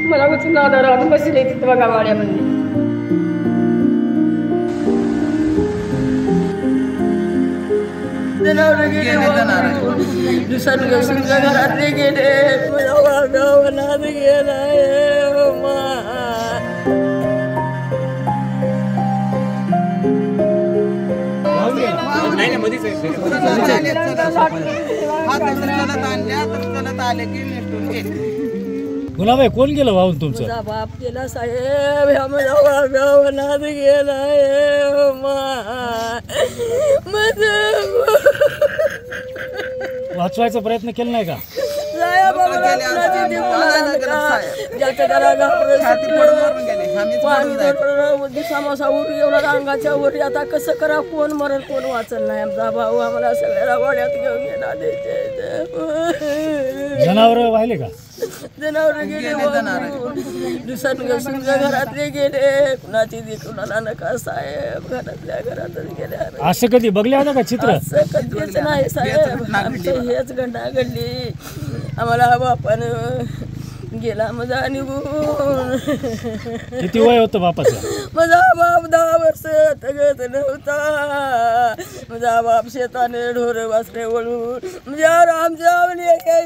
मला उचलून आधारावर बसले तिथं बघा वाड्यामध्ये. जनावरं गेले दुसऱ्या समजा घरातले गेले गावात गेलाय. गुलाबाई कोण गेलं वाहून तुमचं? माझा बाप गेला साहेब, गावात गेलाय. वाचवायचा प्रयत्न केला नाही का? दिसामासा उर एवढा रांगाच्या वर आता कसं करा, कोण मरण कोण वाचल नाही. आमचा भाऊ आम्हाला सगळ्याला वाड्यात घेऊन गेला. जनावर वाहिले का? जनावर गेले दुसऱ्या घरातले गेले, कुणाची कुणाला नका साहेब, घरातल्या घरातच गेले. असं कधी बघले होतं का चित्र? असं कधीच नाही साहेब, आमचं हेच घंटा घडली. आम्हाला बापानं गेला माझा निघून. किती वय होतं बापाचं? माझा बाप 10 वर्ष तगत नव्हता. माझा बाप शेताने ढोर वासरे वळून म्हणजे आमच्या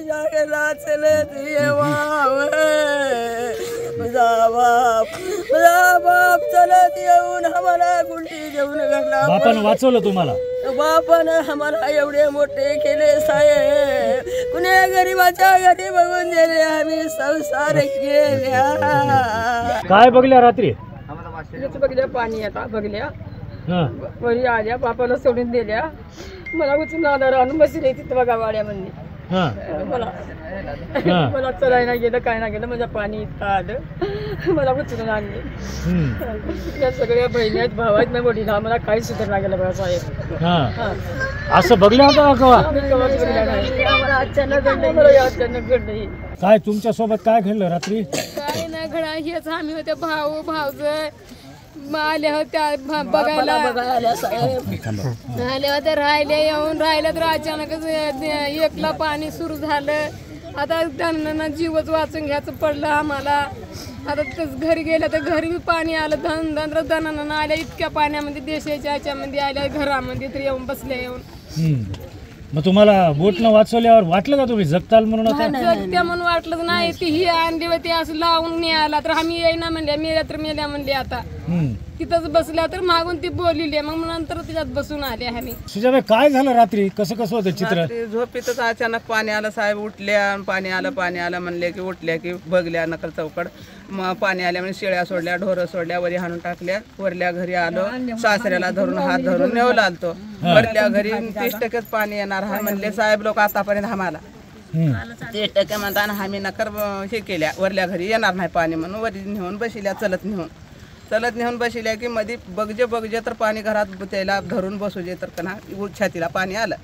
जागेला चलत माझा बाप चलत येऊन आम्हाला गुंटी घेऊन घडला. बापानं वाचवलं तुम्हाला? बापानं आम्हाला एवढे मोठे केले साहेब. कुणी गरीबाच्या घरी बघून दिले, आम्ही संसार केल्या. काय बघल्या रात्री? बघल्या पाणी आता बघल्या, वरी आल्या, बापाला सोडून दिल्या. मला उचलून आधार आणून बसले तिथं बघा वाड्यामध्ये. मला चलायला गेलं, काय ना गेलं, माझ्या पाणी इतकं आलं, मला उचलून आणले. या सगळ्या बहिणी आहेत, भाव आहेत, नाही वडील, आम्हाला काही सुधारणा गेलं बघा साहेब. असं बघलं होतं का? आम्हाला अचानक घडलं, अचानक घडलं. काय तुमच्या सोबत काय घडलं रात्री? काय नाही घडा, हेच आम्ही होते भाऊज आल्या होत्या बघायला, आल्या होत्या, राहिले येऊन राहिल्या तर अचानकच एकला पाणी सुरू झालं. आता त्यांना जीवच वाचून घ्यायचं पडलं आम्हाला. आता घरी गेलं तर घरी बी पाणी आलं, दणानं आल्या इतक्या पाण्यामध्ये, देशाच्या ह्याच्यामध्ये आल्या घरामध्ये तर येऊन बसल्या येऊन. मग तुम्हाला बोटनं वाचवल्यावर वाटलं का तुम्ही जगताल म्हणून? जगत्या म्हणून वाटलंच नाही. ती ही आणली होती असं लावून न्यायला, तर आम्ही येईना म्हणल्या, मेल्या तर मेल्या म्हणले. आता तिथंच बसल्या तर मागून ती बोलली, मग नंतर तिच्यात बसून आले आम्ही. सुजाबाई काय झालं रात्री? कसं होतं चित्र? झोपेतच अचानक पाणी आलं साहेब. उठल्या, पाणी आलं म्हणले की उठल्या की बघल्या नकल चौकड. मग पाणी आल्या म्हणजे शेळ्या सोडल्या, ढोरं सोडल्या, वरी हाणून टाकल्या. वरल्या घरी आलो, सासऱ्याला धरून हात धरून नेऊ लागतो. वरल्या घरी 30% पाणी येणार हा म्हणले साहेब लोक आतापर्यंत आम्हाला. 30% म्हणताना आम्ही नकर हे केल्या, वरल्या घरी येणार नाही पाणी म्हणून वरी नेऊन बसल्या. चलत नेऊन बसल्या की मध्ये बगजे तर पाणी घरात त्याला धरून बसू जे तर कना छातीला पाणी आलं.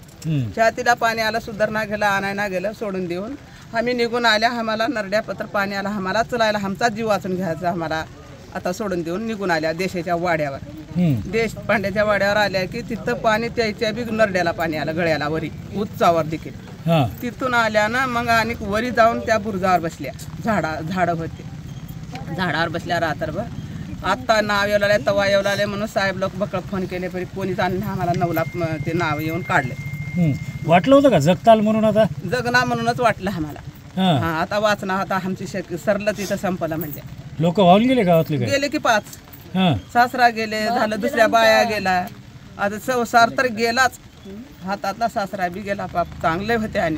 छातीला पाणी आलं, सुधारणा गेलं, आणायला गेलं, सोडून देऊन आम्ही निघून आल्या. आम्हाला नरड्यापत्र पाणी आलं, आम्हाला चलायला आमचा जीव वाचून घ्यायचा आम्हाला. आता सोडून देऊन निघून आल्या देशाच्या वाड्यावर. देशपांड्याच्या वाड्यावर आल्या की तिथं पाणी त्याच्या बी नरड्याला पाणी आलं, गळ्याला वरी उच्चावर देखील. तिथून आल्या ना मग आणि वरी जाऊन त्या बुरुजावर बसल्या. झाडं होते, झाडावर बसल्या रात्रभर. आत्ता नाव येऊ लागले, तवा येऊ लागले म्हणून साहेब लोक बकळ फोन केले, तरी कोणीच आम्हाला 9 ला ते नाव येऊन काढले. वाटलं होतं का जगताल म्हणून? आता जगना म्हणूनच वाटलं आम्हाला. आता वाचना आता आमची सरलं तिथं संपलं म्हणजे. लोक वाहून गेले गावातले? गेले की 5. सासरा गेले, झालं दुसऱ्या बाया गेला. आता संसार तर गेलाच, हातातला सासरा बी गेला. बाप चांगले होते आणि